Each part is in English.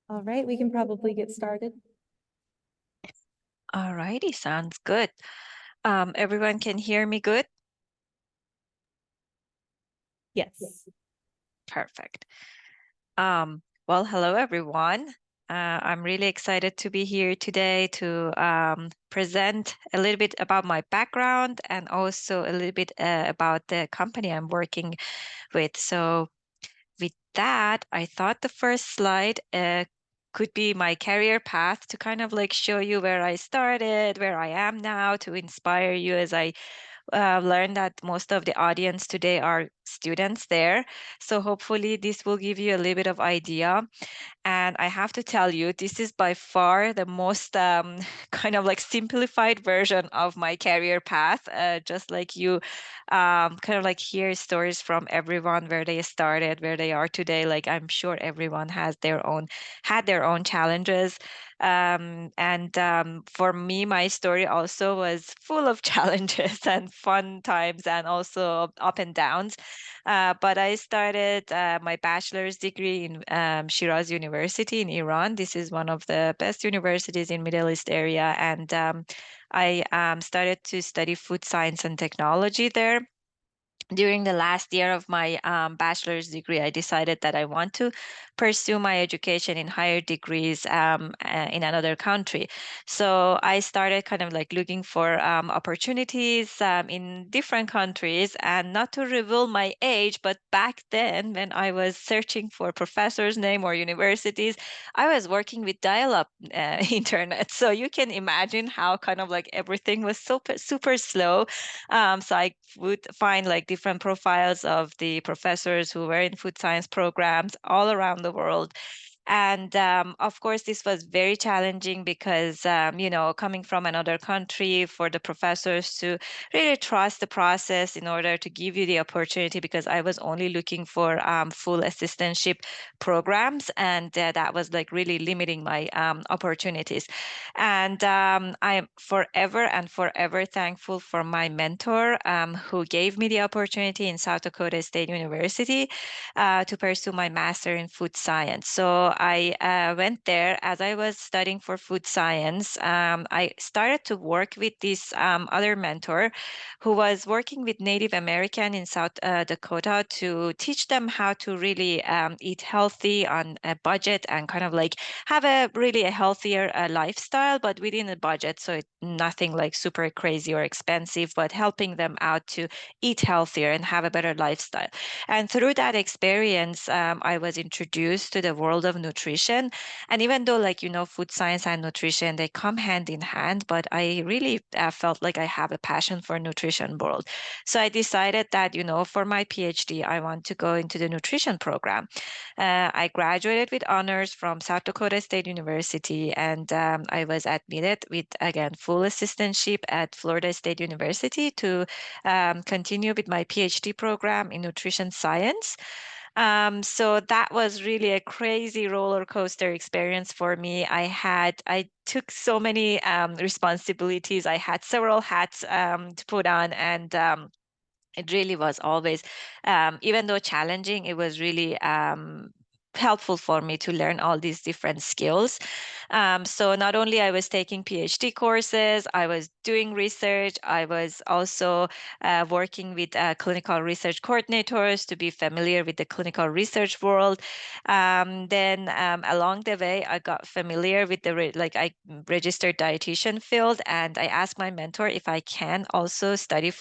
All right, we can probably get started. All righty, sounds good. Everyone can hear me good? Yes. Perfect. Well, hello everyone. I'm really excited to be here today to present a little bit about my background and also a little bit about the company I'm working with. So with that, I thought the first slide could be my career path to kind of like show you where I started, where I am now, to inspire you as I learned that most of the audience today are students there. So hopefully this will give you a little bit of idea. And I have to tell you, this is by far the most kind of like simplified version of my career path. Just like you kind of like hear stories from everyone where they started, where they are today. Like I'm sure everyone has had their own challenges. And for me, my story also was full of challenges and fun times and also up and downs. But I started my bachelor's degree in Shiraz University in Iran. This is one of the best universities in Middle East area, and I started to study food science and technology there. During the last year of my bachelor's degree, I decided that I want to pursue my education in higher degrees in another country. So I started kind of like looking for opportunities in different countries, and not to reveal my age, but back then when I was searching for professor's name or universities, I was working with dial-up internet. So you can imagine how kind of like everything was super slow. So I would find like different profiles of the professors who were in food science programs all around the world. And of course, this was very challenging because, coming from another country, for the professors to really trust the process in order to give you the opportunity, because I was only looking for full assistantship programs, and that was like really limiting my opportunities. And I'm forever and forever thankful for my mentor who gave me the opportunity in South Dakota State University to pursue my master in food science. So I went there as I was studying for food science. I started to work with this other mentor who was working with Native American in South Dakota to teach them how to really eat healthy on a budget and kind of like have a healthier lifestyle, but within a budget. So nothing like super crazy or expensive, but helping them out to eat healthier and have a better lifestyle. And through that experience, I was introduced to the world of nutrition. And even though, like, food science and nutrition, they come hand in hand, but I really felt like I have a passion for nutrition world. So I decided that, for my PhD, I want to go into the nutrition program. I graduated with honors from South Dakota State University, and I was admitted with, again, full assistantship at Florida State University to continue with my PhD program in nutrition science. So that was really a crazy roller coaster experience for me. I took so many responsibilities. I had several hats to put on, and it really was always, even though challenging, it was really helpful for me to learn all these different skills. So not only I was taking PhD courses, I was doing research. I was also working with clinical research coordinators to be familiar with the clinical research world. Then along the way, I got familiar with I registered dietitian field, and I asked my mentor if I can also study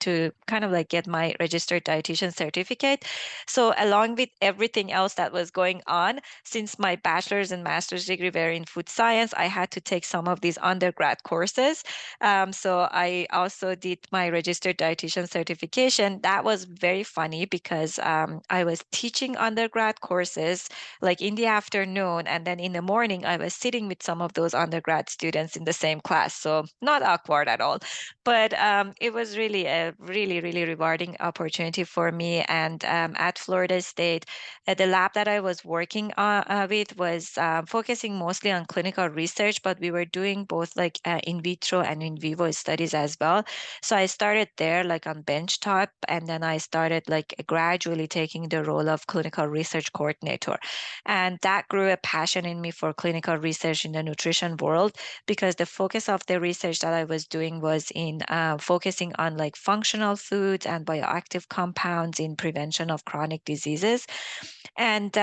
to kind of like get my registered dietitian certificate. So along with everything else that was going on, since my bachelor's and master's degree were in food science, I had to take some of these undergrad courses. So I also did my registered dietitian certification. That was very funny because I was teaching undergrad courses like in the afternoon, and then in the morning I was sitting with some of those undergrad students in the same class. So not awkward at all. But it was really a really, really rewarding opportunity for me. And at Florida State, the lab that I was working with was focusing mostly on clinical research, but we were doing both like in vitro and in vivo studies as well. So I started there like on benchtop, and then I started like gradually taking the role of clinical research coordinator. And that grew a passion in me for clinical research in the nutrition world, because the focus of the research that I was doing was in focusing on like functional foods and bioactive compounds in prevention of chronic diseases. And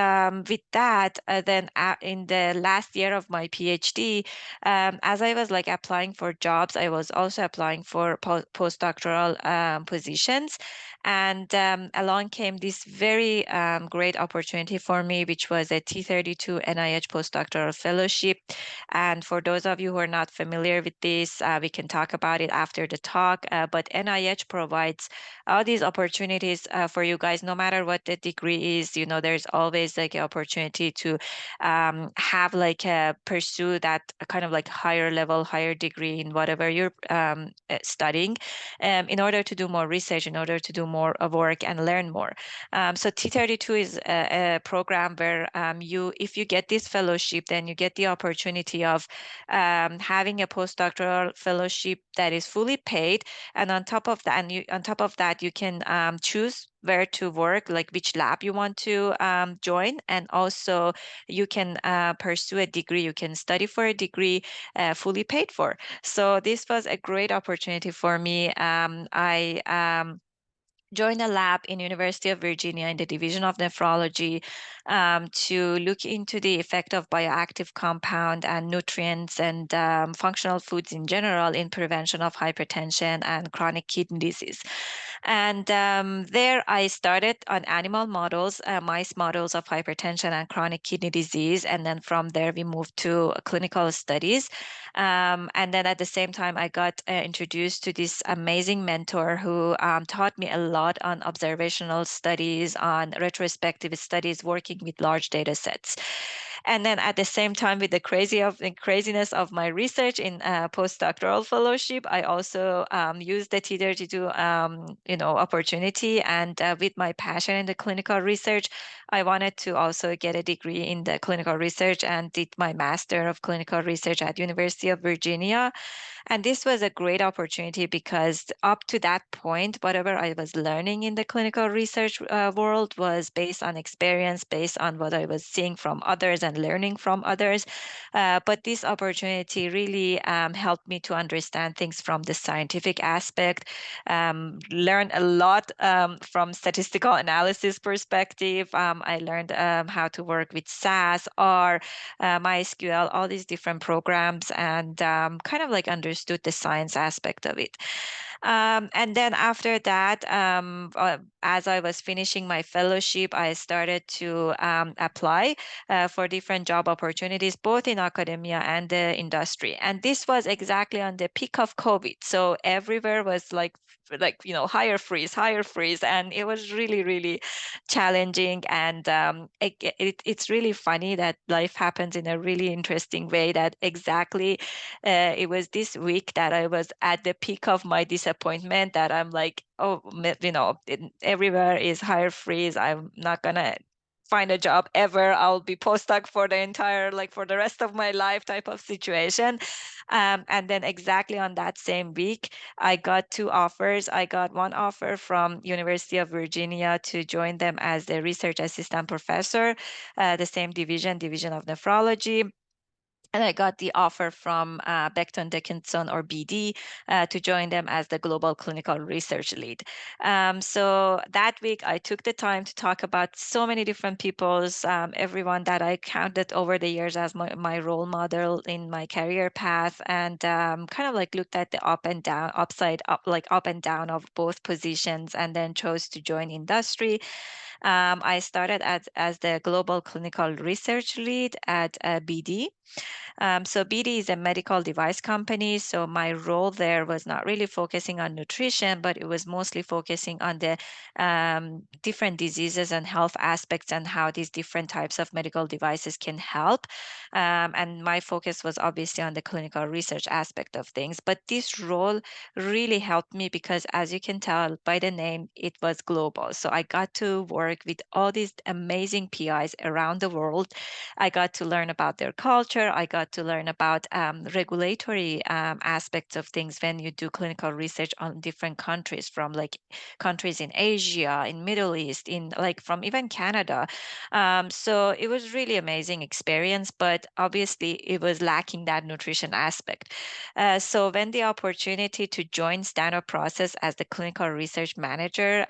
with that, then in the last year of my PhD, as I was like applying for jobs, I was also applying for postdoctoral positions. And along came this very great opportunity for me, which was a T32 NIH postdoctoral fellowship. And for those of you who are not familiar with this, we can talk about it after the talk. But NIH provides all these opportunities for you guys, no matter what the degree is. You know, there's always like an opportunity to have like pursue that kind of like higher level, higher degree in whatever you're studying, in order to do more research, in order to do more work and learn more. So T32 is a program where if you get this fellowship, then you get the opportunity of having a postdoctoral fellowship that is fully paid, and on top of that, you can choose where to work, like which lab you want to join, and also you can pursue a degree. You can study for a degree fully paid for. So this was a great opportunity for me. I joined a lab in University of Virginia in the Division of Nephrology to look into the effect of bioactive compound and nutrients and functional foods in general in prevention of hypertension and chronic kidney disease. And there I started on animal models, mice models of hypertension and chronic kidney disease. And then from there, we moved to clinical studies. And then at the same time, I got introduced to this amazing mentor who taught me a lot on observational studies, on retrospective studies, working with large data sets. And then at the same time, with the craziness of my research in postdoctoral fellowship, I also used the T32 opportunity. And with my passion in the clinical research, I wanted to also get a degree in the clinical research and did my Master of Clinical Research at University of Virginia. And this was a great opportunity because up to that point, whatever I was learning in the clinical research world was based on experience, based on what I was seeing from others and learning from others. But this opportunity really helped me to understand things from the scientific aspect, learn a lot from statistical analysis perspective. I learned how to work with SAS, R, MySQL, all these different programs, and kind of like understood the science aspect of it. And then after that, as I was finishing my fellowship, I started to apply for different job opportunities, both in academia and the industry. And this was exactly on the peak of COVID. So everywhere was like hire freeze, and it was really, really challenging. And it's really funny that life happens in a really interesting way, that exactly it was this week that I was at the peak of my disappointment, that I'm like, oh, everywhere is hire freeze. I'm not gonna find a job ever. I'll be postdoc for for the rest of my life type of situation. And then exactly on that same week, I got two offers. I got one offer from University of Virginia to join them as the research assistant professor, the same division of nephrology. And I got the offer from Becton Dickinson, or BD, to join them as the global clinical research lead. So that week, I took the time to talk about so many different people's, everyone that I counted over the years as my role model in my career path, and kind of like looked at the up and down, up and down of both positions, and then chose to join industry. I started as the Global Clinical Research Lead at BD. So BD is a medical device company. So my role there was not really focusing on nutrition, but it was mostly focusing on the different diseases and health aspects and how these different types of medical devices can help. And my focus was obviously on the clinical research aspect of things. But this role really helped me because, as you can tell by the name, it was global. So I got to work with all these amazing PIs around the world. I got to learn about their culture. I got to learn about regulatory aspects of things when you do clinical research on different countries, from like countries in Asia, in Middle East, in like from even Canada. So it was really amazing experience, but obviously it was lacking that nutrition aspect. So when the opportunity to join Standard Process as the clinical research manager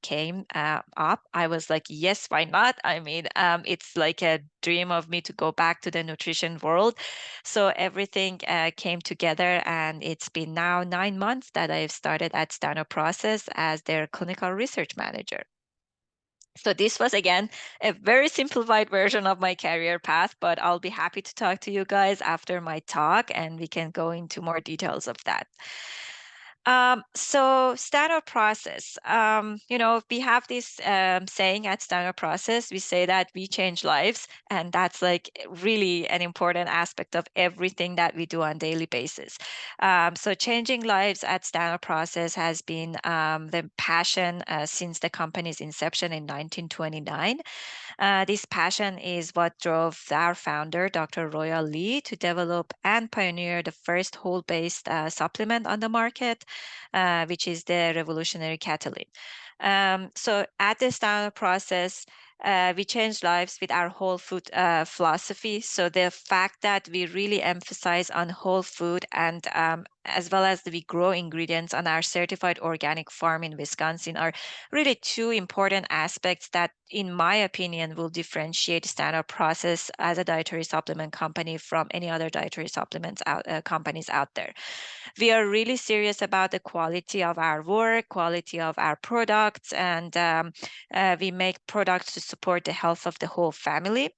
came up, I was like, yes, why not? I mean, it's like a dream of me to go back to the nutrition world. So everything came together, and it's been now 9 months that I've started at Standard Process as their clinical research manager. So this was, again, a very simplified version of my career path, but I'll be happy to talk to you guys after my talk, and we can go into more details of that. So Standard Process, we have this saying at Standard Process, we say that we change lives, and that's like really an important aspect of everything that we do on daily basis. So changing lives at Standard Process has been the passion since the company's inception in 1929. This passion is what drove our founder, Dr. Royal Lee, to develop and pioneer the first whole-based supplement on the market, which is the revolutionary catalin. So at the Standard Process, we change lives with our whole food philosophy. So the fact that we really emphasize on whole food, and as well as we grow ingredients on our certified organic farm in Wisconsin, are really two important aspects that, in my opinion, will differentiate Standard Process as a dietary supplement company from any other dietary supplements companies out there. We are really serious about the quality of our work, quality of our products, and we make products to support the health of the whole family.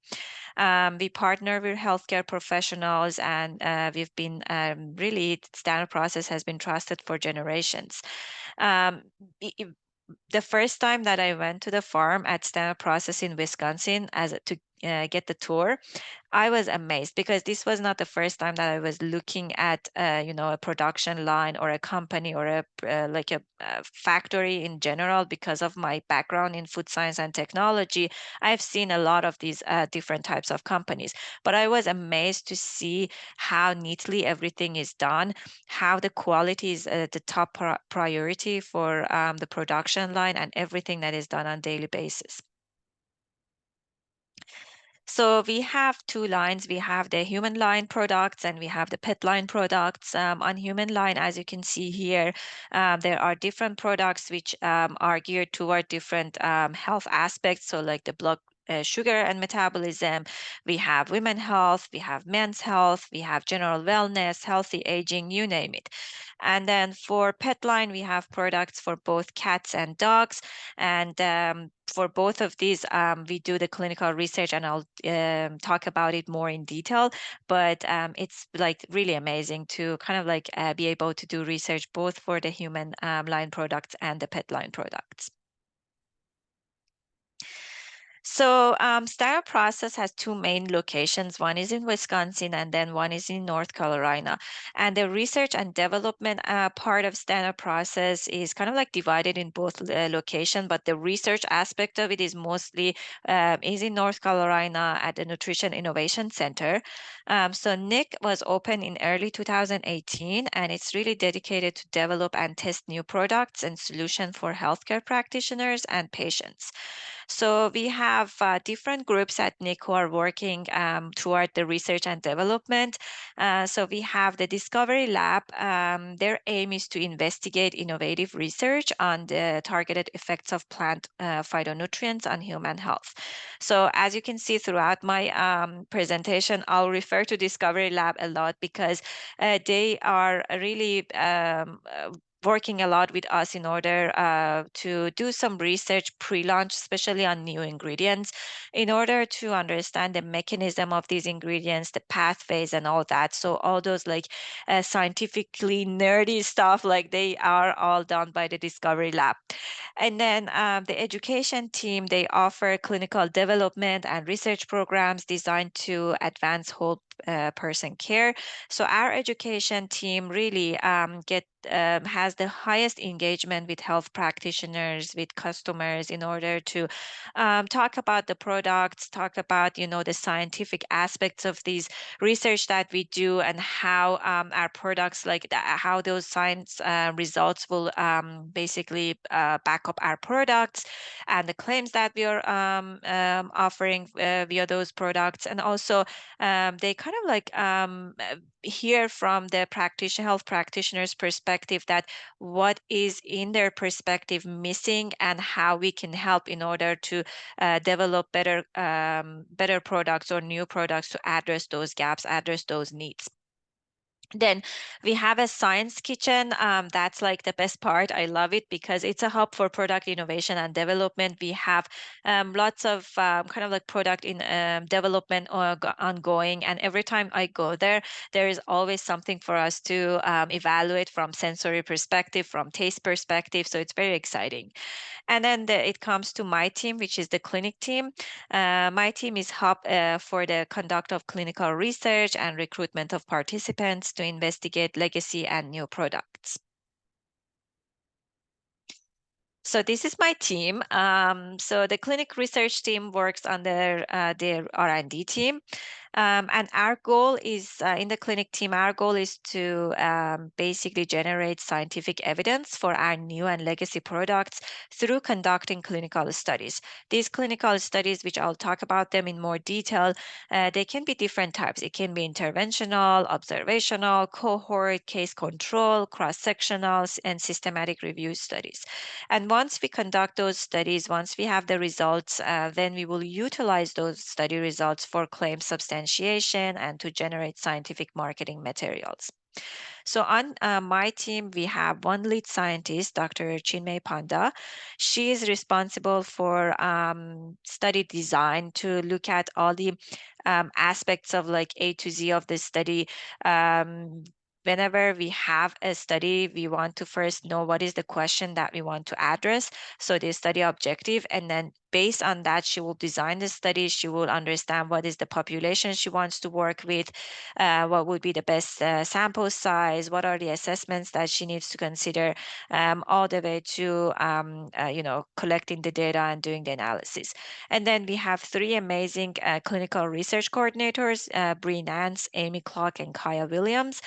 We partner with healthcare professionals, and we've been really, Standard Process has been trusted for generations. Um, the first time that I went to the farm at Standard Process in Wisconsin to get the tour, I was amazed, because this was not the first time that I was looking at, a production line or a company or a factory in general. Because of my background in food science and technology, I've seen a lot of these different types of companies. But I was amazed to see how neatly everything is done, how the quality is the top priority for the production line, and everything that is done on a daily basis. So we have two lines. We have the human line products and we have the pet line products. On human line, as you can see here, there are different products which are geared toward different health aspects. So like the blood sugar and metabolism, we have women health, we have men's health, we have general wellness, healthy aging, you name it. And then for pet line, we have products for both cats and dogs. And for both of these, we do the clinical research, and I'll talk about it more in detail. But it's like really amazing to kind of like be able to do research both for the human line products and the pet line products. So Standard Process has two main locations. One is in Wisconsin, and then one is in North Carolina. And the research and development part of Standard Process is kind of like divided in both locations, but the research aspect of it is mostly is in North Carolina at the Nutrition Innovation Center. So NIC was opened in early 2018, and it's really dedicated to develop and test new products and solutions for healthcare practitioners and patients. So we have different groups at NIC who are working toward the research and development. So we have the Discovery Lab. Their aim is to investigate innovative research on the targeted effects of plant phytonutrients on human health. So as you can see throughout my presentation, I'll refer to Discovery Lab a lot because they are really working a lot with us in order to do some research pre-launch, especially on new ingredients, in order to understand the mechanism of these ingredients, the pathways and all that. So all those like scientifically nerdy stuff, like they are all done by the Discovery Lab. And then the education team, they offer clinical development and research programs designed to advance whole person care. So our education team really has the highest engagement with health practitioners, with customers, in order to talk about the products, talk about, you know, the scientific aspects of these research that we do, and how our products, like how those science results will basically back up our products and the claims that we are offering via those products. And also they kind of like hear from the health practitioners' perspective that what is in their perspective missing, and how we can help in order to develop better products or new products to address those gaps, address those needs. Then we have a science kitchen. That's like the best part. I love it because it's a hub for product innovation and development. We have lots of kind of like product in development ongoing. And every time I go there, there is always something for us to evaluate from sensory perspective, from taste perspective. So it's very exciting. And then it comes to my team, which is the clinic team. My team is hub for the conduct of clinical research and recruitment of participants to investigate legacy and new products. So this is my team. So the clinic research team works under their R&D team. And our goal is, in the clinic team, our goal is to basically generate scientific evidence for our new and legacy products through conducting clinical studies. These clinical studies, which I'll talk about them in more detail, they can be different types. It can be interventional, observational, cohort, case control, cross-sectional, and systematic review studies. And once we conduct those studies, once we have the results, then we will utilize those study results for claim substantiation and to generate scientific marketing materials. So on my team, we have one lead scientist, Dr. Chinmay Panda. She is responsible for study design, to look at all the aspects of like A to Z of the study. Whenever we have a study, we want to first know what is the question that we want to address. So the study objective, and then based on that, she will design the study. She will understand what is the population she wants to work with, what would be the best sample size, what are the assessments that she needs to consider, all the way to collecting the data and doing the analysis. And then we have three amazing clinical research coordinators, Bree Nance, Amy Clark, and Kaya Williams.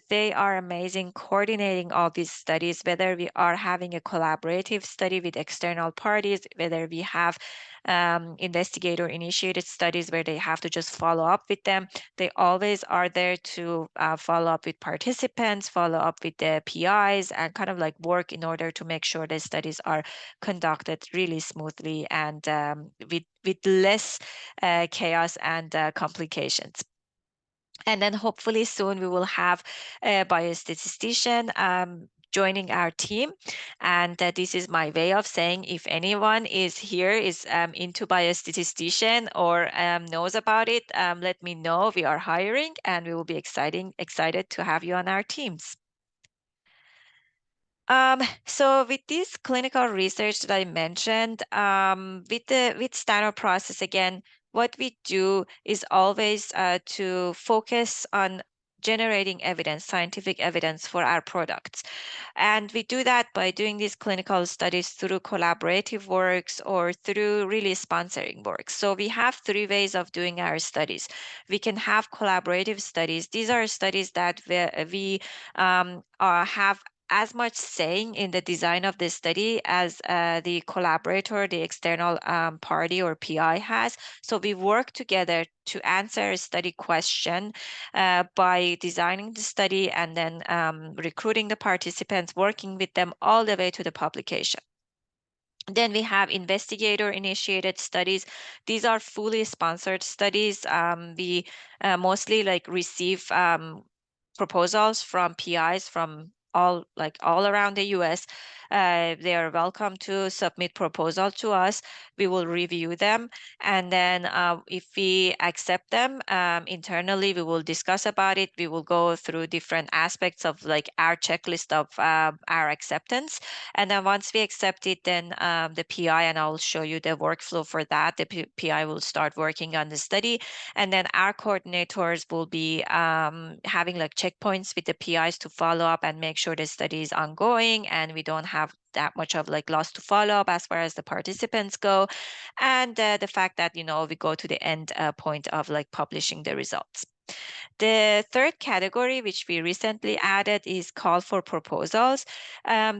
They are amazing coordinating all these studies, whether we are having a collaborative study with external parties, whether we have investigator-initiated studies where they have to just follow up with them. They always are there to follow up with participants, follow up with the PIs, and kind of like work in order to make sure the studies are conducted really smoothly and with less chaos and complications. And then hopefully soon we will have a biostatistician joining our team. And this is my way of saying, if anyone is here, is into biostatistician or knows about it, let me know. We are hiring and we will be excited to have you on our teams. So with this clinical research that I mentioned, with standard process, again, what we do is always to focus on generating evidence, scientific evidence for our products. And we do that by doing these clinical studies through collaborative works or through really sponsoring works. So we have three ways of doing our studies. We can have collaborative studies. These are studies that we have as much saying in the design of the study as the collaborator, the external party or PI has. So we work together to answer a study question by designing the study and then recruiting the participants, working with them all the way to the publication. Then we have investigator-initiated studies. These are fully sponsored studies. We mostly like receive proposals from PIs from all around the US. They are welcome to submit proposal to us. We will review them, and then if we accept them internally, we will discuss about it. We will go through different aspects of like our checklist of our acceptance, and then once we accept it, then the PI, and I'll show you the workflow for that. The PI will start working on the study, and then our coordinators will be having like checkpoints with the PIs to follow up and make sure the study is ongoing and we don't have that much of like loss to follow up as far as the participants go, and the fact that we go to the end point of like publishing the results. The third category, which we recently added, is call for proposals.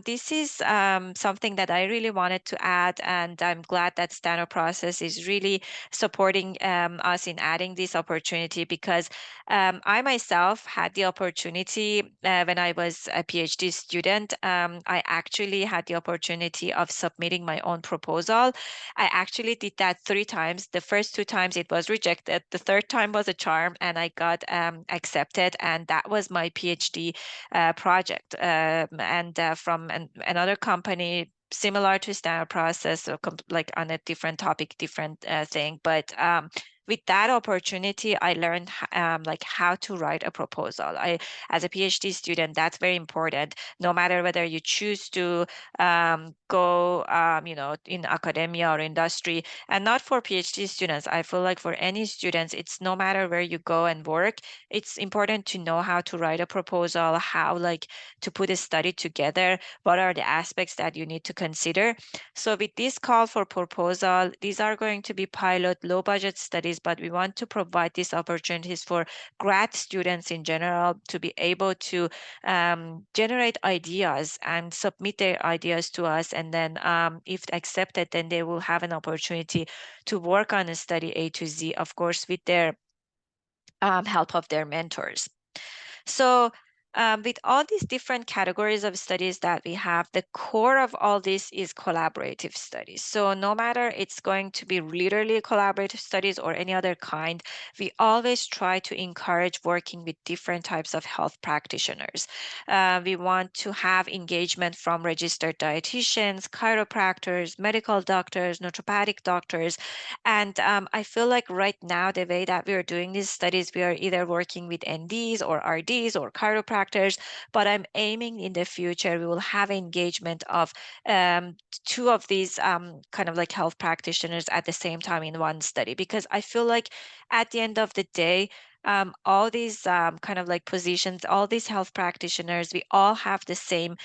This is something that I really wanted to add, and I'm glad that Stano Process is really supporting us in adding this opportunity, because I myself had the opportunity when I was a PhD student. I actually had the opportunity of submitting my own proposal. I actually did that 3 times. The first 2 times it was rejected. The third time was a charm, and I got accepted, and that was my PhD project. And from another company similar to Stano Process, or like on a different topic, different thing. But with that opportunity, I learned like how to write a proposal. As a PhD student, that's very important. No matter whether you choose to go, in academia or industry, and not for PhD students. I feel like for any students, it's no matter where you go and work, it's important to know how to write a proposal, how like to put a study together, what are the aspects that you need to consider. So with this call for proposal, these are going to be pilot, low budget studies, but we want to provide these opportunities for grad students in general to be able to generate ideas and submit their ideas to us. And then if accepted, then they will have an opportunity to work on a study A to Z, of course, with their help of their mentors. So with all these different categories of studies that we have, the core of all this is collaborative studies. So no matter it's going to be literally collaborative studies or any other kind, we always try to encourage working with different types of health practitioners. We want to have engagement from registered dietitians, chiropractors, medical doctors, naturopathic doctors. And I feel like right now, the way that we are doing these studies, we are either working with NDs or RDs or chiropractors, but I'm aiming in the future, we will have engagement of 2 of these kind of like health practitioners at the same time in one study, because I feel like at the end of the day, all these kind of like positions, all these health practitioners, we all have the same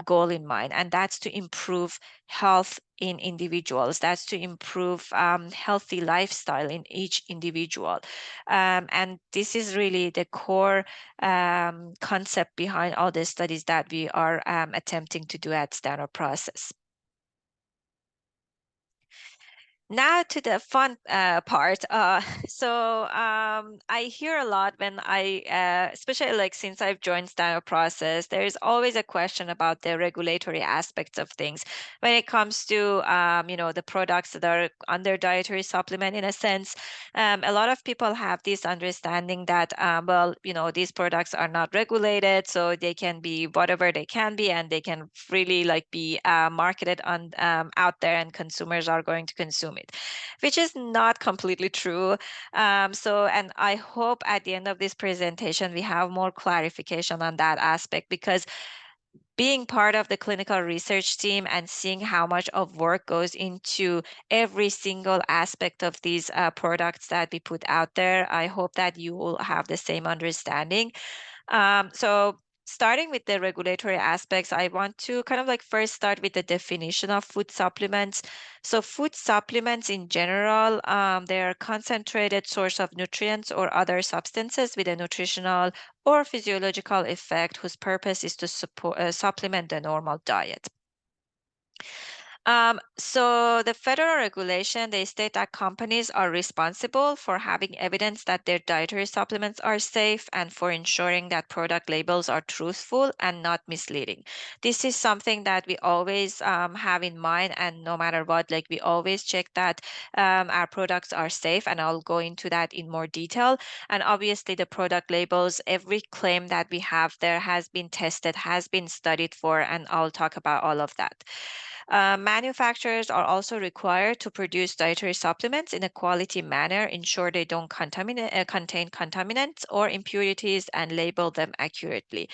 goal in mind, and that's to improve health in individuals. That's to improve healthy lifestyle in each individual. And this is really the core concept behind all the studies that we are attempting to do at Stano Process. Now to the fun part. So I hear a lot when especially like since I've joined Stano Process, there is always a question about the regulatory aspects of things when it comes to, the products that are under dietary supplement. In a sense, a lot of people have this understanding that, these products are not regulated, so they can be whatever they can be, and they can really like be marketed on out there, and consumers are going to consume it, which is not completely true. And I hope at the end of this presentation, we have more clarification on that aspect, because being part of the clinical research team and seeing how much of work goes into every single aspect of these products that we put out there, I hope that you will have the same understanding. So starting with the regulatory aspects, I want to kind of like first start with the definition of food supplements. So food supplements in general, they are concentrated source of nutrients or other substances with a nutritional or physiological effect whose purpose is to supplement the normal diet. So the federal regulation, they state that companies are responsible for having evidence that their dietary supplements are safe and for ensuring that product labels are truthful and not misleading. This is something that we always have in mind, and no matter what, like we always check that our products are safe, and I'll go into that in more detail. And obviously the product labels, every claim that we have there has been tested, has been studied for, and I'll talk about all of that. Manufacturers are also required to produce dietary supplements in a quality manner, ensure they don't contain contaminants or impurities, and label them accurately.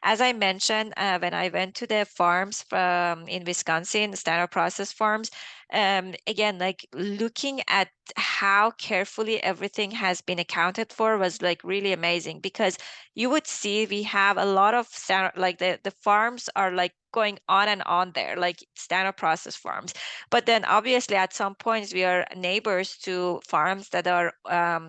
As I mentioned, when I went to the farms in Wisconsin, standard process farms, again, like looking at how carefully everything has been accounted for was like really amazing, because you would see we have a lot of like the farms are like going on and on there, like standard process farms. But then obviously at some points we are neighbors to farms that are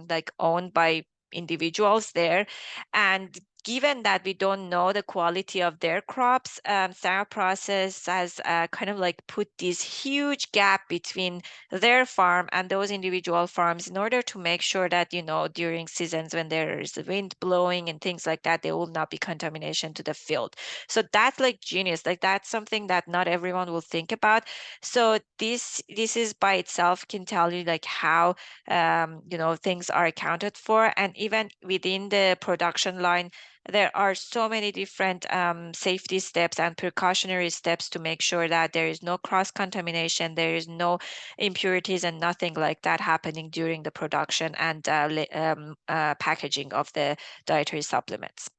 like owned by individuals there. And given that we don't know the quality of their crops, standard process has kind of like put this huge gap between their farm and those individual farms in order to make sure that, you know, during seasons when there is the wind blowing and things like that, there will not be contamination to the field. So that's like genius. Like that's something that not everyone will think about. So this is by itself can tell you like how you know, things are accounted for. And even within the production line, there are so many different safety steps and precautionary steps to make sure that there is no cross-contamination, there is no impurities and nothing like that happening during the production and packaging of the dietary supplements.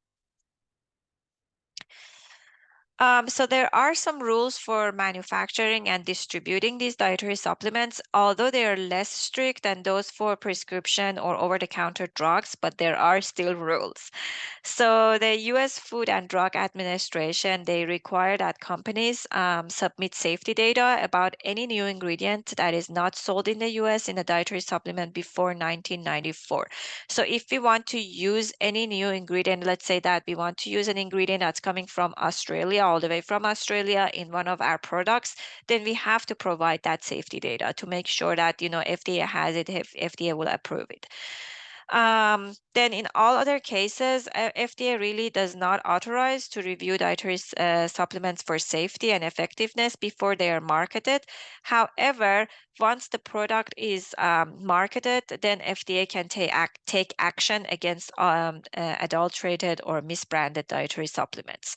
So there are some rules for manufacturing and distributing these dietary supplements, although they are less strict than those for prescription or over-the-counter drugs, but there are still rules. So the U.S. Food and Drug Administration, they require that companies submit safety data about any new ingredient that is not sold in the U.S. in a dietary supplement before 1994. So if we want to use any new ingredient, let's say that we want to use an ingredient that's coming from Australia, all the way from Australia in one of our products, then we have to provide that safety data to make sure that, you know, FDA has it, if FDA will approve it. Then in all other cases, FDA really does not authorize to review dietary supplements for safety and effectiveness before they are marketed. However, once the product is marketed, then FDA can take action against adulterated or misbranded dietary supplements.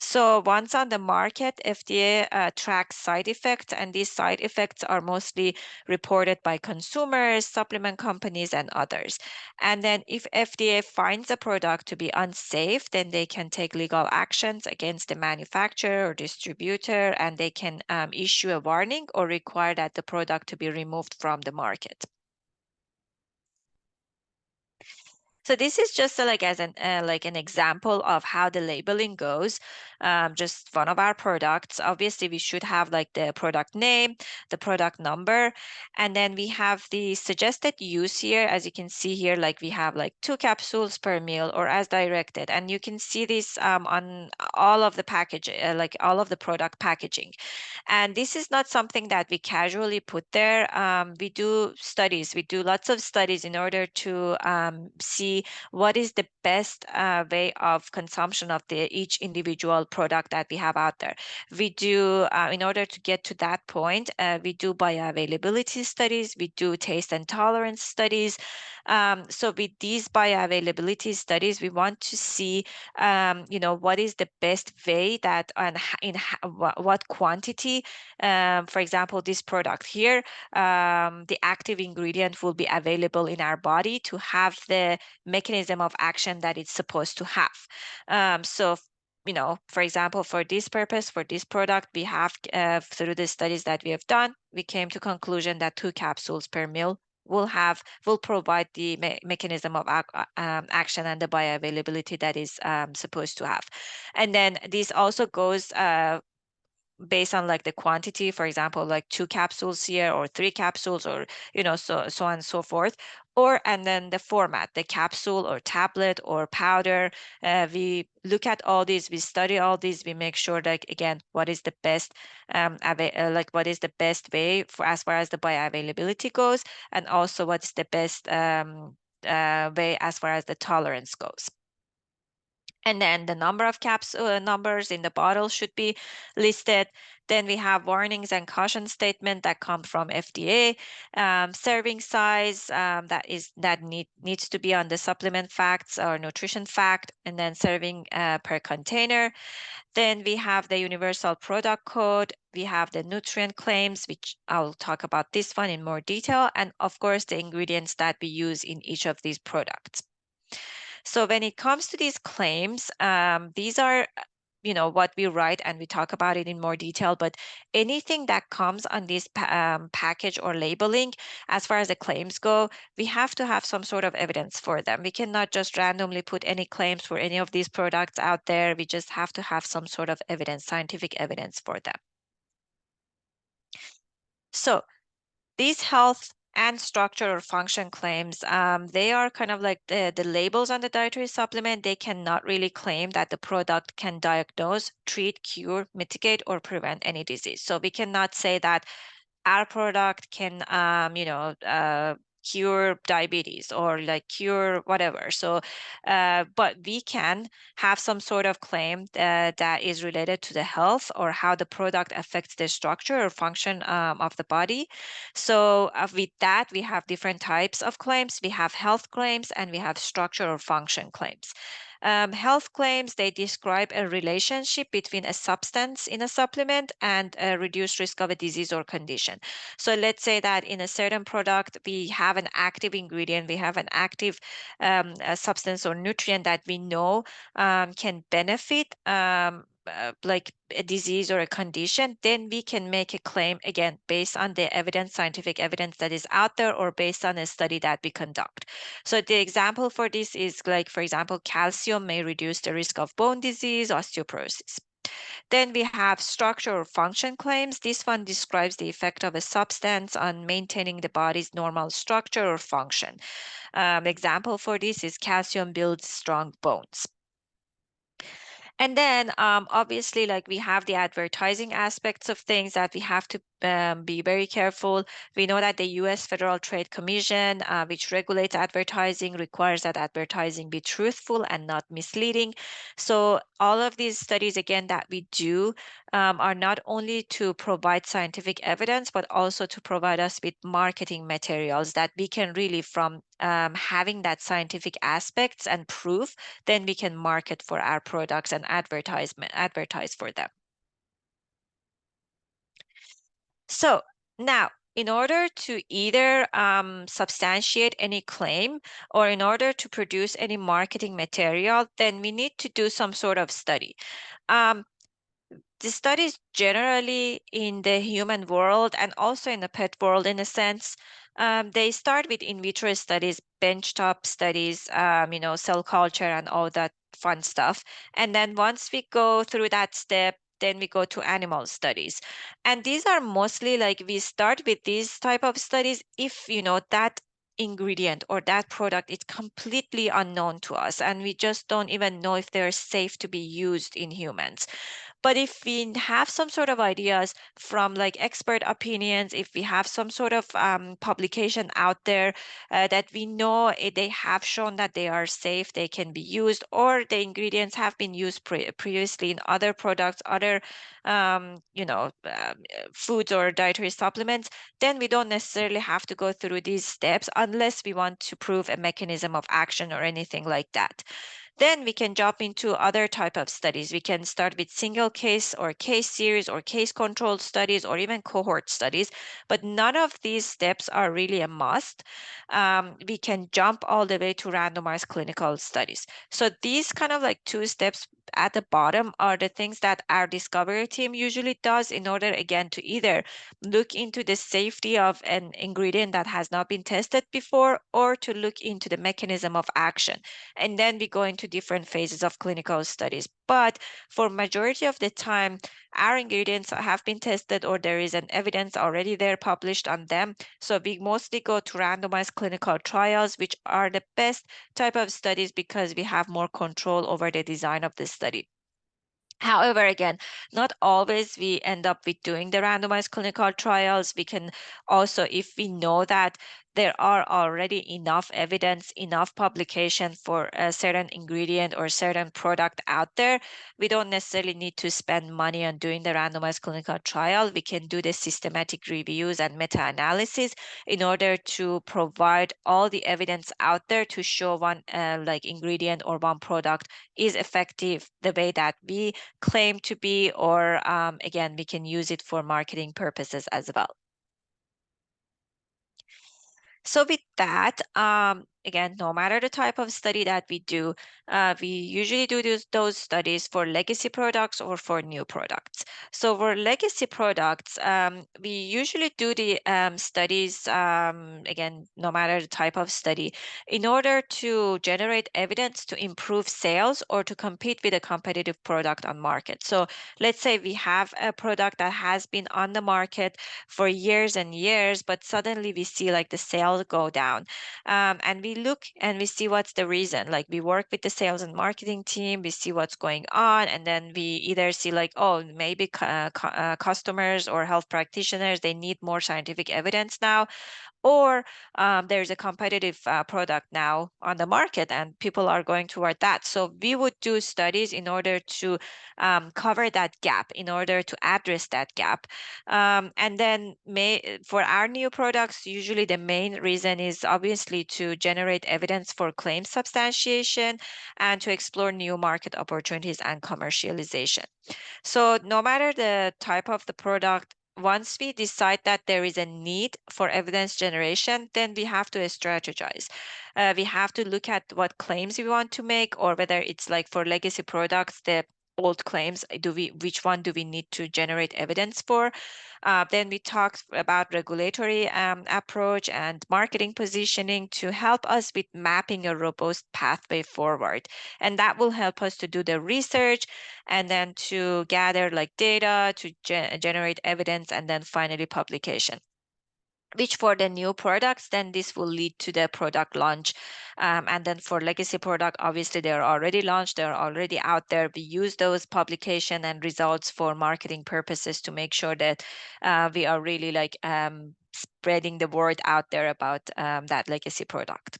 So once on the market, FDA tracks side effects, and these side effects are mostly reported by consumers, supplement companies, and others. And then if FDA finds a product to be unsafe, then they can take legal actions against the manufacturer or distributor, and they can issue a warning or require that the product to be removed from the market. So this is just like as an like an example of how the labeling goes. Just one of our products. Obviously, we should have like the product name, the product number, and then we have the suggested use here. As you can see here, like we have like 2 capsules per meal or as directed, and you can see this on all of the package, like all of the product packaging. And this is not something that we casually put there. We do studies. We do lots of studies in order to see what is the best way of consumption of each individual product that we have out there. We do, in order to get to that point, we do bioavailability studies. We do taste and tolerance studies. So with these bioavailability studies, we want to see, you know, what is the best way that and in what quantity. For example, this product here, the active ingredient will be available in our body to have the mechanism of action that it's supposed to have. So you know, for example, for this purpose, for this product, we have through the studies that we have done, we came to conclusion that 2 capsules per meal will provide the mechanism of action and the bioavailability that is supposed to have. And then this also goes based on like the quantity, for example, like 2 capsules here or 3 capsules, or, so on and so forth. And then the format, the capsule or tablet or powder. We look at all these, we study all these, we make sure, like, again, what is the best, what is the best way for as far as the bioavailability goes, and also what's the best way as far as the tolerance goes. And then the number of numbers in the bottle should be listed. Then we have warnings and caution statement that come from FDA. Serving size that needs to be on the supplement facts or nutrition fact, and then serving per container. Then we have the universal product code. We have the nutrient claims, which I'll talk about this one in more detail, and of course the ingredients that we use in each of these products. So when it comes to these claims, these are, what we write, and we talk about it in more detail, but anything that comes on this package or labeling, as far as the claims go, we have to have some sort of evidence for them. We cannot just randomly put any claims for any of these products out there. We just have to have some sort of evidence, scientific evidence for them. So these health and structure or function claims, they are kind of like the labels on the dietary supplement. They cannot really claim that the product can diagnose, treat, cure, mitigate, or prevent any disease. So we cannot say that our product can, cure diabetes or like cure whatever. So, but we can have some sort of claim that is related to the health or how the product affects the structure or function of the body. So with that, we have different types of claims. We have health claims and we have structure or function claims. Health claims, they describe a relationship between a substance in a supplement and a reduced risk of a disease or condition. So let's say that in a certain product, we have an active ingredient, we have an active a substance or nutrient that we know can benefit like a disease or a condition, then we can make a claim, again, based on the evidence, scientific evidence that is out there, or based on a study that we conduct. So the example for this is like, for example, calcium may reduce the risk of bone disease, osteoporosis. Then we have structure or function claims. This one describes the effect of a substance on maintaining the body's normal structure or function. Example for this is calcium builds strong bones. And then obviously, like, we have the advertising aspects of things that we have to be very careful. We know that the U.S. Federal Trade Commission, which regulates advertising, requires that advertising be truthful and not misleading. So all of these studies, again, that we do are not only to provide scientific evidence, but also to provide us with marketing materials that we can really, from having that scientific aspects and proof, then we can market for our products and advertise for them. So now, in order to either substantiate any claim or in order to produce any marketing material, then we need to do some sort of study. The studies generally in the human world and also in the pet world, in a sense, they start with in vitro studies, benchtop studies, cell culture and all that fun stuff. And then once we go through that step, then we go to animal studies. And these are mostly like, we start with these type of studies if, that ingredient or that product is completely unknown to us and we just don't even know if they're safe to be used in humans. But if we have some sort of ideas from like expert opinions, if we have some sort of publication out there that we know they have shown that they are safe, they can be used, or the ingredients have been used previously in other products, other foods or dietary supplements, then we don't necessarily have to go through these steps unless we want to prove a mechanism of action or anything like that. Then we can jump into other type of studies. We can start with single case or case series or case controlled studies or even cohort studies, but none of these steps are really a must. We can jump all the way to randomized clinical studies. So these kind of like 2 steps at the bottom are the things that our discovery team usually does in order, again, to either look into the safety of an ingredient that has not been tested before or to look into the mechanism of action. And then we go into to different phases of clinical studies. But for majority of the time, our ingredients have been tested or there is an evidence already there published on them. So we mostly go to randomized clinical trials, which are the best type of studies because we have more control over the design of the study. However, again, not always we end up with doing the randomized clinical trials. We can also, if we know that there are already enough evidence, enough publication for a certain ingredient or certain product out there, we don't necessarily need to spend money on doing the randomized clinical trial. We can do the systematic reviews and meta-analysis in order to provide all the evidence out there to show one like ingredient or one product is effective the way that we claim to be, or again, we can use it for marketing purposes as well. So with that, again, no matter the type of study that we do, we usually do those studies for legacy products or for new products. So for legacy products, we usually do the studies, again, no matter the type of study, in order to generate evidence to improve sales or to compete with a competitive product on market. So let's say we have a product that has been on the market for years and years, but suddenly we see like the sales go down. And we look and we see what's the reason. Like we work with the sales and marketing team, we see what's going on, and then we either see like, oh, maybe customers or health practitioners, they need more scientific evidence now, or there's a competitive product now on the market and people are going toward that. So we would do studies in order to cover that gap, in order to address that gap. And then for our new products, usually the main reason is obviously to generate evidence for claim substantiation and to explore new market opportunities and commercialization. So no matter the type of the product, once we decide that there is a need for evidence generation, then we have to strategize. We have to look at what claims we want to make, or whether it's like for legacy products, the old claims, which one do we need to generate evidence for? Then we talked about regulatory approach and marketing positioning to help us with mapping a robust pathway forward. And that will help us to do the research and then to gather like data, to generate evidence, and then finally publication. Which for the new products, then this will lead to the product launch. And then for legacy product, obviously they're already launched, they're already out there. We use those publication and results for marketing purposes to make sure that we are really like spreading the word out there about that legacy product.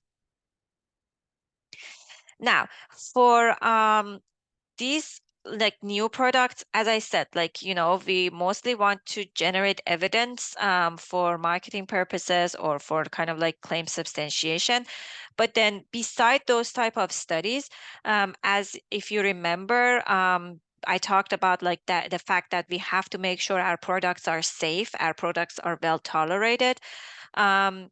Now, for these like new products, as I said, like, we mostly want to generate evidence for marketing purposes or for kind of like claim substantiation. But then beside those type of studies, as if you remember, I talked about like that, the fact that we have to make sure our products are safe, our products are well tolerated. And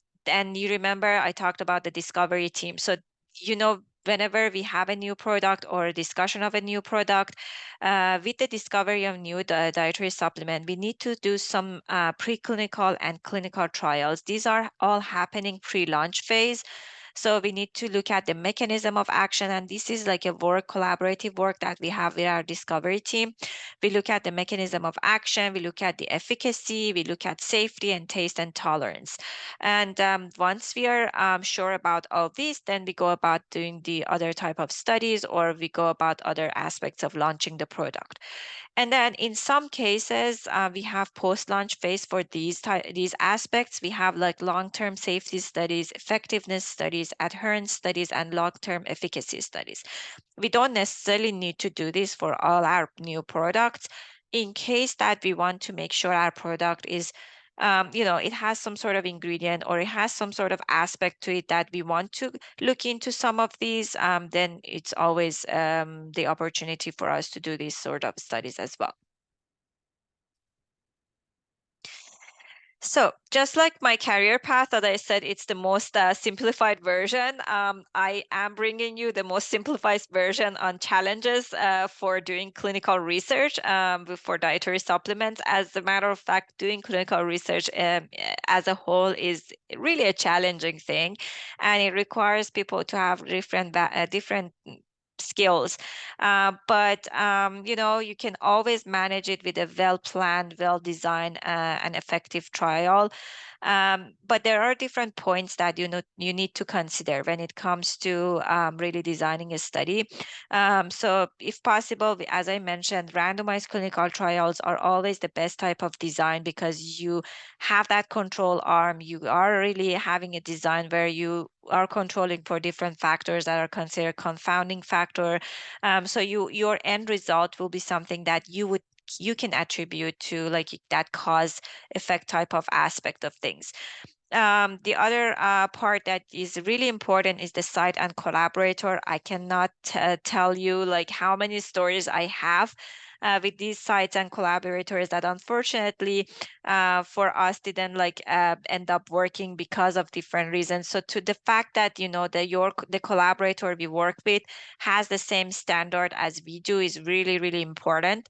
you remember I talked about the discovery team. So, whenever we have a new product or a discussion of a new product, with the discovery of new dietary supplement, we need to do some preclinical and clinical trials. These are all happening pre-launch phase. So we need to look at the mechanism of action, and this is like a collaborative work that we have with our discovery team. We look at the mechanism of action, we look at the efficacy, we look at safety and taste and tolerance. And once we are sure about all these, then we go about doing the other type of studies, or we go about other aspects of launching the product. And then in some cases, we have post-launch phase for these aspects. We have like long-term safety studies, effectiveness studies, adherence studies, and long-term efficacy studies. We don't necessarily need to do this for all our new products. In case that we want to make sure our product is it has some sort of ingredient or it has some sort of aspect to it that we want to look into some of these, then it's always the opportunity for us to do these sort of studies as well. So just like my career path that I said, it's the most simplified version. I am bringing you the most simplified version on challenges for doing clinical research for dietary supplements. As a matter of fact, doing clinical research as a whole is really a challenging thing, and it requires people to have different skills. But you can always manage it with a well-planned, well-designed, and effective trial. But there are different points that you need to consider when it comes to really designing a study. So if possible, as I mentioned, randomized clinical trials are always the best type of design because you have that control arm. You are really having a design where you are controlling for different factors that are considered confounding factor. So your end result will be something that you can attribute to like that cause effect type of aspect of things. The other part that is really important is the site and collaborator. I cannot tell you like how many stories I have with these sites and collaborators that unfortunately for us didn't end up working because of different reasons. So to the fact that the collaborator we work with has the same standard as we do is really, really important.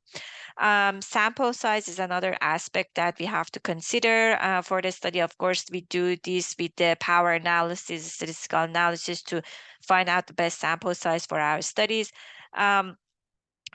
Sample size is another aspect that we have to consider for the study. Of course, we do this with the power analysis, statistical analysis to find out the best sample size for our studies.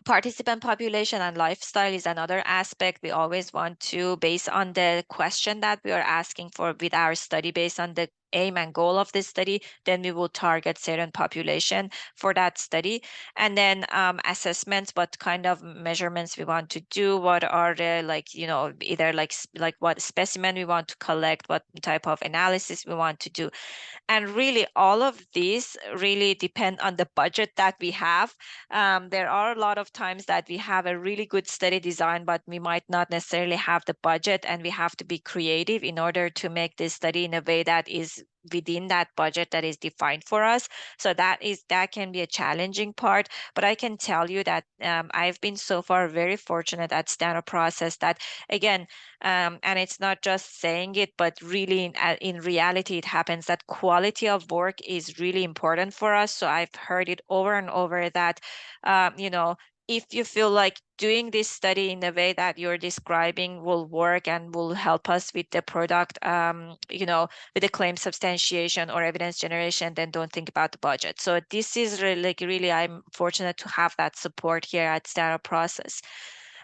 Participant population and lifestyle is another aspect. We always want to, based on the question that we are asking for with our study, based on the aim and goal of this study, then we will target certain population for that study. And then assessments, what kind of measurements we want to do, what are the either like what specimen we want to collect, what type of analysis we want to do. And really, all of these really depend on the budget that we have. There are a lot of times that we have a really good study design, but we might not necessarily have the budget, and we have to be creative in order to make this study in a way that is within that budget that is defined for us. So that can be a challenging part. But I can tell you that I've been so far very fortunate at Standard Process that, again, and it's not just saying it, but really in reality, it happens that quality of work is really important for us. So I've heard it over and over that, if you feel like doing this study in the way that you're describing will work and will help us with the product, with the claim substantiation or evidence generation, then don't think about the budget. So this is really, I'm fortunate to have that support here at Standard Process.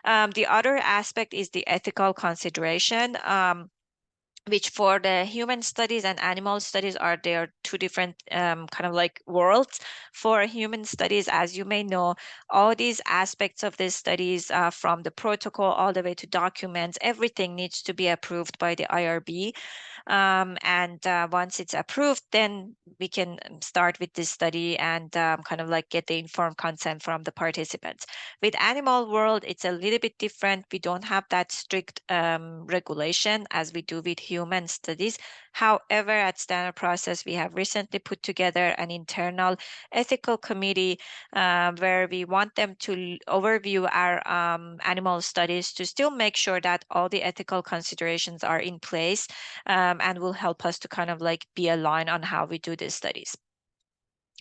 The other aspect is the ethical consideration. Which for the human studies and animal studies are two different kind of like worlds. For human studies, as you may know, all these aspects of these studies, from the protocol all the way to documents, everything needs to be approved by the IRB. And once it's approved, then we can start with this study and kind of like get the informed consent from the participants. With animal world, it's a little bit different. We don't have that strict regulation as we do with human studies. However, at Standard Process, we have recently put together an internal ethical committee where we want them to overview our animal studies to still make sure that all the ethical considerations are in place, and will help us to kind of like be aligned on how we do these studies.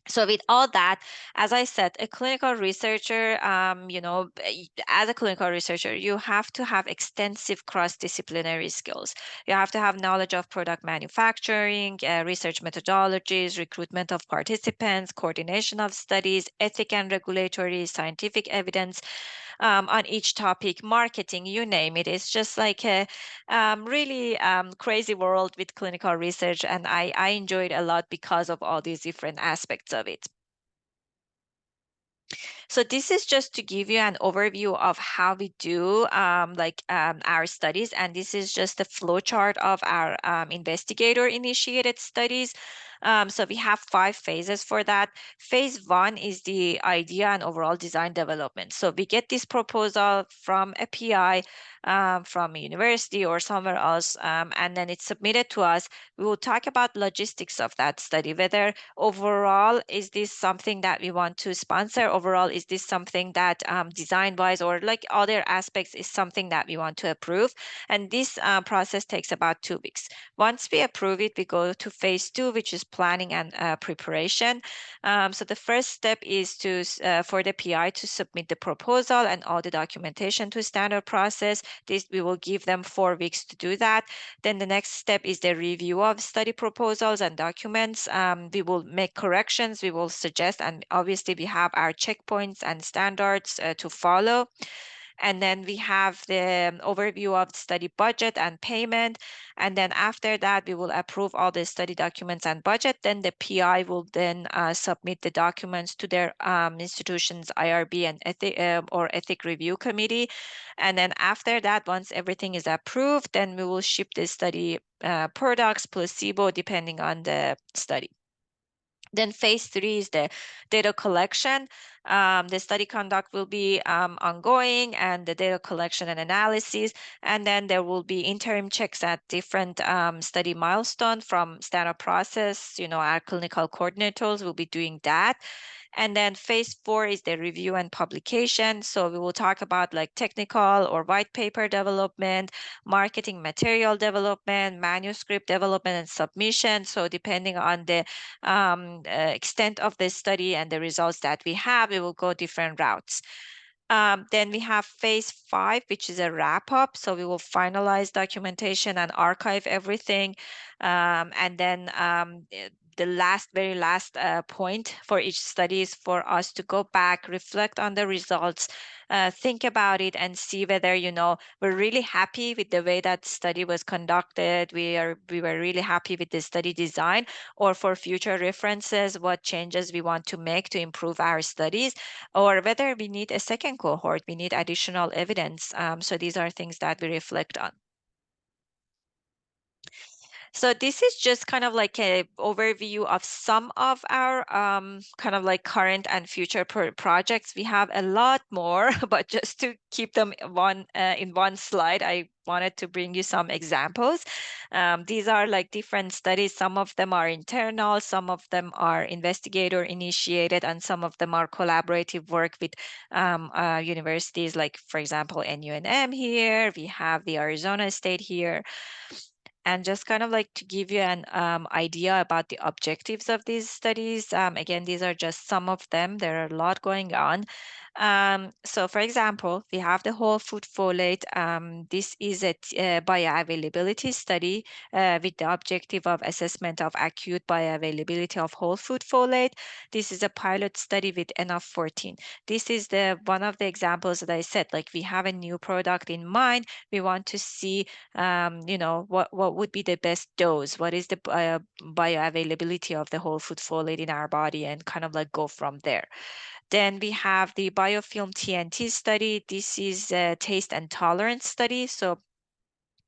So with all that, as I said, a clinical researcher, as a clinical researcher, you have to have extensive cross-disciplinary skills. You have to have knowledge of product manufacturing, research methodologies, recruitment of participants, coordination of studies, ethic and regulatory, scientific evidence on each topic, marketing, you name it. It's just like a really crazy world with clinical research, and I enjoyed a lot because of all these different aspects of it. So this is just to give you an overview of how we do our studies, and this is just a flow chart of our investigator-initiated studies. So we have 5 phases for that. Phase 1 is the idea and overall design development. So we get this proposal from a PI, from a university or somewhere else, and then it's submitted to us. We will talk about logistics of that study, whether overall is this something that we want to sponsor, overall is this something that design-wise or like other aspects is something that we want to approve. And this process takes about 2 weeks. Once we approve it, we go to phase 2, which is planning and preparation. So the first step is for the PI to submit the proposal and all the documentation to Standard Process. We will give them 4 weeks to do that. Then the next step is the review of study proposals and documents. We will make corrections, we will suggest, and obviously we have our checkpoints and standards to follow. And then we have the overview of the study budget and payment. And then after that, we will approve all the study documents and budget. Then the PI will then submit the documents to their institution's IRB and ethic review committee. And then after that, once everything is approved, then we will ship the study products, placebo, depending on the study. Then phase 3 is the data collection. The study conduct will be ongoing, and the data collection and analysis. And then there will be interim checks at different study milestones from standard process. Our clinical coordinators will be doing that. And then phase 4 is the review and publication. So we will talk about like technical or white paper development, marketing material development, manuscript development, and submission. So depending on the extent of the study and the results that we have, we will go different routes. Then we have phase 5, which is a wrap up. So we will finalize documentation and archive everything. And then the very last point for each study is for us to go back, reflect on the results, think about it, and see whether we're really happy with the way that study was conducted. We were really happy with the study design, or for future references, what changes we want to make to improve our studies, or whether we need a second cohort, we need additional evidence. So these are things that we reflect on. So this is just kind of like an overview of some of our kind of like current and future projects. We have a lot more, but just to keep them in one slide, I wanted to bring you some examples. These are like different studies. Some of them are internal, some of them are investigator initiated, and some of them are collaborative work with universities, like, for example, NUNM here. We have the Arizona State here. And just kind of like to give you an idea about the objectives of these studies. Again, these are just some of them. There are a lot going on. So for example, we have the whole food folate. This is a bioavailability study with the objective of assessment of acute bioavailability of whole food folate. This is a pilot study with N of 14. This is one of the examples that I said, like we have a new product in mind. We want to see what would be the best dose, what is the bioavailability of the whole food folate in our body, and kind of like go from there. Then we have the biofilm TNT study. This is a taste and tolerance study. So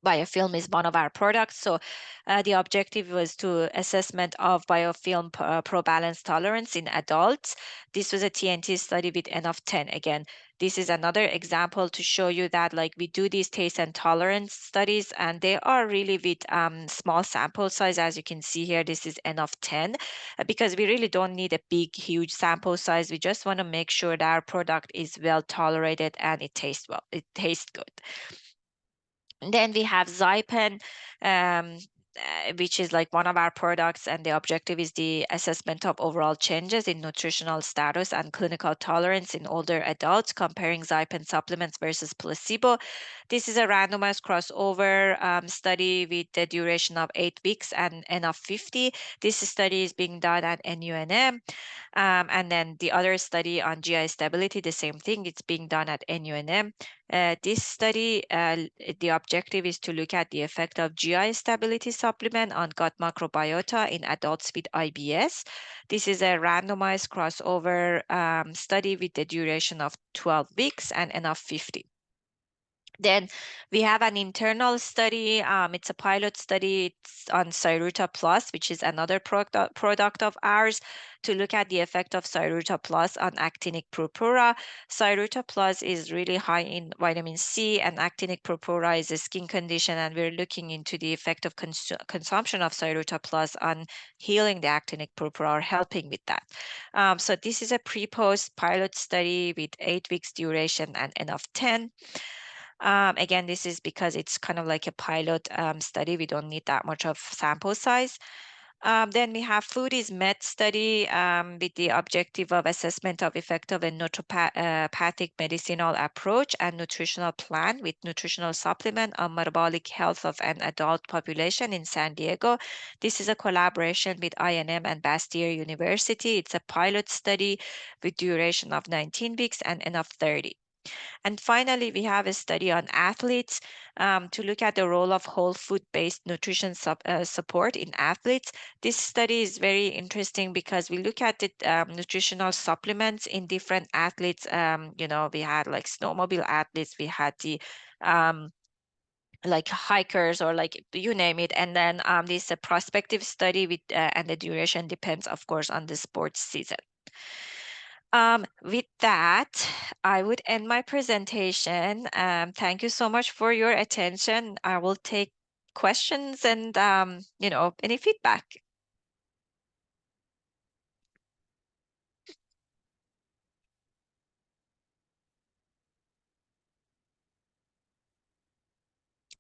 biofilm is one of our products. So the objective was to assessment of biofilm probalance tolerance in adults. This was a TNT study with N of 10. Again, this is another example to show you that like we do these taste and tolerance studies, and they are really with small sample size. As you can see here, this is N of 10 because we really don't need a big, huge sample size. We just want to make sure that our product is well tolerated and it tastes well, it tastes good. Then we have Zypen, which is like one of our products, and the objective is the assessment of overall changes in nutritional status and clinical tolerance in older adults, comparing Zypen supplements versus placebo. This is a randomized crossover study with the duration of 8 weeks and N of 50. This study is being done at NUNM. And then the other study on GI stability, the same thing, it's being done at NUNM. This study, the objective is to look at the effect of GI stability supplement on gut microbiota in adults with IBS. This is a randomized crossover study with the duration of 12 weeks and N of 50. Then we have an internal study. It's a pilot study. It's on Cyruta Plus, which is another product of ours, to look at the effect of Cyruta Plus on actinic purpura. Cyruta Plus is really high in vitamin C, and actinic purpura is a skin condition, and we're looking into the effect of consumption of Cyruta Plus on healing the actinic purpura or helping with that. So this is a pre-post pilot study with 8 weeks duration and N of 10. Again, this is because it's kind of like a pilot study. We don't need that much of sample size. Then we have food is med study with the objective of assessment of effective and naturopathic medicinal approach and nutritional plan with nutritional supplement on metabolic health of an adult population in San Diego. This is a collaboration with INM and Bastyr University. It's a pilot study with duration of 19 weeks and N of 30. And finally, we have a study on athletes to look at the role of whole food-based nutrition support in athletes. This study is very interesting because we look at the nutritional supplements in different athletes. We had like snowmobile athletes, we had the like hikers or like you name it. And then this is a prospective study with and the duration depends, of course, on the sports season. With that, I would end my presentation. Thank you so much for your attention. I will take questions and, any feedback.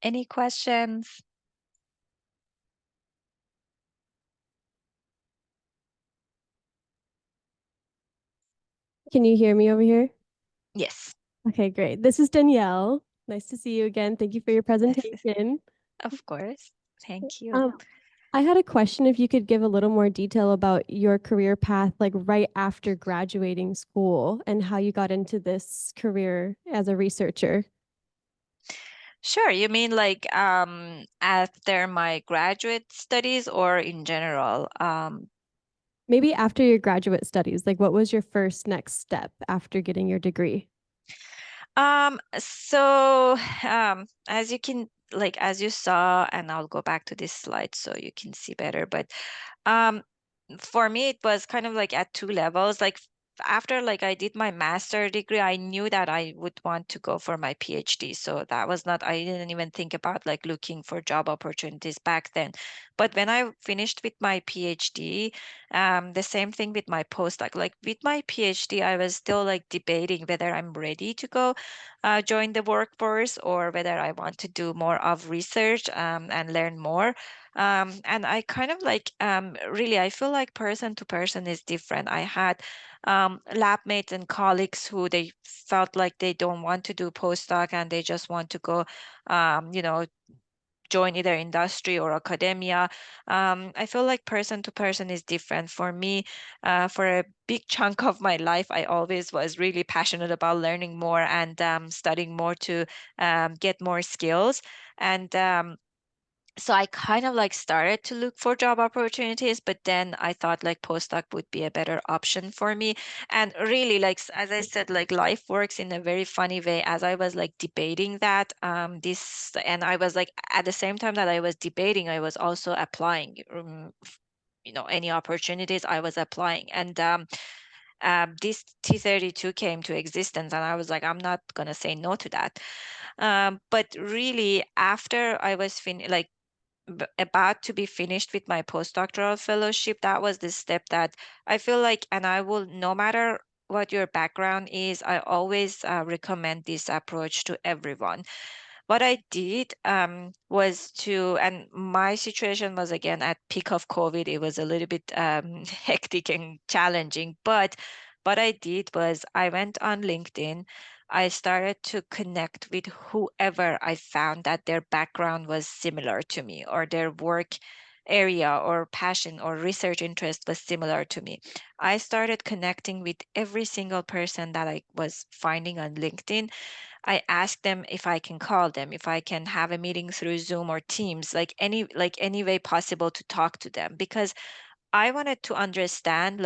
Any questions? Can you hear me over here? Yes, Okay, great. This is Danielle. Nice to see you again. Thank you for your presentation. of course. Thank you. I had a question if you could give a little more detail about your career path, like right after graduating school and how you got into this career as a researcher. Sure. You mean like after my graduate studies or in general? Maybe after your graduate studies, like what was your first next step after getting your degree? So as you can as you saw, and I'll go back to this slide so you can see better, but um for me it was kind of like at two levels. Like after I did my master degree, I knew that I would want to go for my PhD. So that was not, I didn't even think about like looking for job opportunities back then. But when I finished with my PhD, the same thing with my postdoc. Like with my PhD, I was still like debating whether I'm ready to go join the workforce or whether I want to do more of research and learn more. And I kind of really, I feel like person to person is different. I had lab mates and colleagues who they felt like they don't want to do postdoc and they just want to go, join either industry or academia. I feel like person to person is different. For me, for a big chunk of my life, I always was really passionate about learning more and studying more to get more skills. And so I kind of started to look for job opportunities, but then I thought postdoc would be a better option for me. And really, as I said, life works in a very funny way. As I was debating that, and I was at the same time that I was debating, I was also applying. Any opportunities I was applying, and this T32 came to existence, and I was like, I'm not gonna say no to that. But really, after I was about to be finished with my postdoctoral fellowship, that was the step that I feel like, and I will, no matter what your background is, I always recommend this approach to everyone. What I did was to, and my situation was again at peak of COVID. It was a little bit hectic and challenging, but what I did was I went on LinkedIn. I started to connect with whoever I found that their background was similar to me or their work area or passion or research interest was similar to me. I started connecting with every single person that I was finding on LinkedIn. I asked them if I can call them, if I can have a meeting through Zoom or Teams, any way possible to talk to them, because I wanted to understand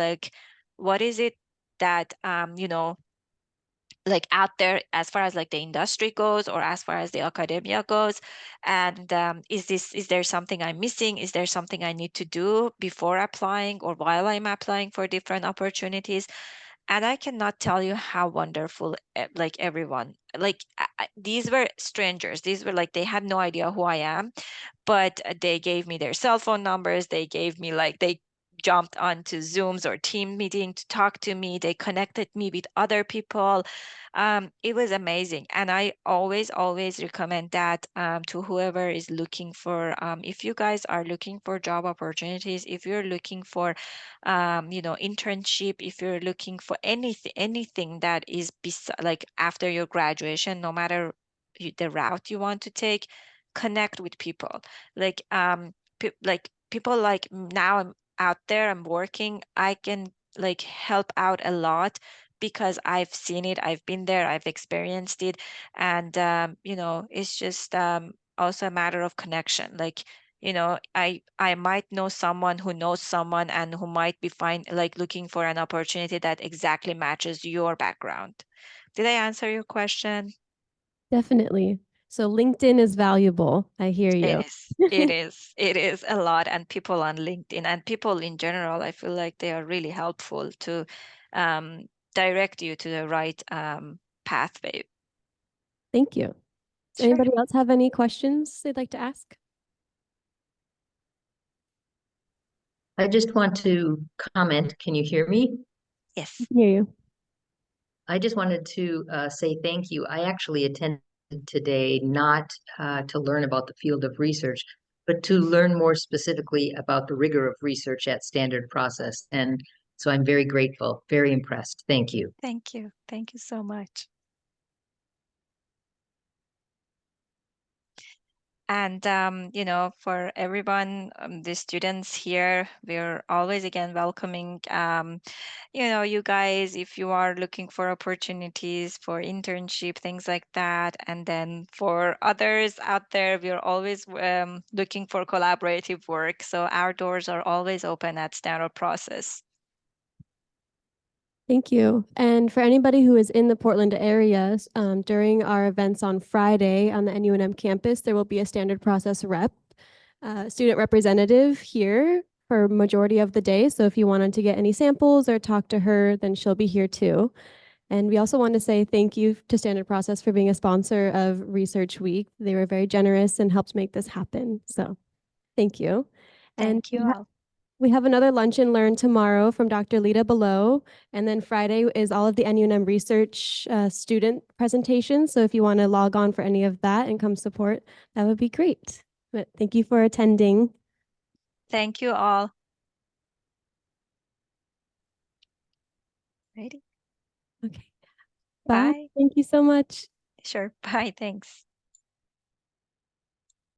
what is it that out there as far as the industry goes or as far as the academia goes. And is there something I'm missing? Is there something I need to do before applying or while I'm applying for different opportunities? And I cannot tell you how wonderful, everyone, these were strangers. These were they had no idea who I am, but they gave me their cell phone numbers. They gave me jumped onto Zooms or team meeting to talk to me. They connected me with other people. It was amazing. And I always recommend that to whoever is looking for, if you guys are looking for job opportunities, if you're looking for, internship, if you're looking for anything that is like after your graduation, no matter the route you want to take, connect with people. Like, people like now I'm out there, I'm working, I can like help out a lot because I've seen it, I've been there, I've experienced it. And it's just also a matter of connection. Like, I might know someone who knows someone and who might be looking for an opportunity that exactly matches your background. Did I answer your question? Definitely. So LinkedIn is valuable. I hear It you. is. It is a lot. And people on LinkedIn and people in general, I feel like they are really helpful to um, direct you to the right pathway. Thank you. Does Sure. anybody else have any questions they'd like to ask? I just want to comment. Can you hear me? Yes. I can hear you. I just wanted to say thank you. I actually attended today not to learn about the field of research, but to learn more specifically about the rigor of research at Standard Process. And so I'm very grateful, very impressed. Thank you. Thank you. Thank you so much. And, for everyone, the students here, we're always again welcoming, you guys, if you are looking for opportunities for internship, things like that. And then for others out there, we're always looking for collaborative work. So our doors are always open at Standard Process. Thank you. And for anybody who is in the Portland area, during our events on Friday on the NUNM campus, there will be a Standard Process rep, student representative here for majority of the day. So if you wanted to get any samples or talk to her, then she'll be here too. And we also want to say thank you to Standard Process for being a sponsor of Research Week. They were very generous and helped make this happen. So thank you. Thank you all. We have another Lunch and Learn tomorrow from Dr. Lita Below. And then Friday is all of the NUNM research student presentations. So if you want to log on for any of that and come support, that would be great. But thank you for attending. Thank you all. Ready? Okay. Bye. Bye. Thank you so much. Sure. Bye. Thanks.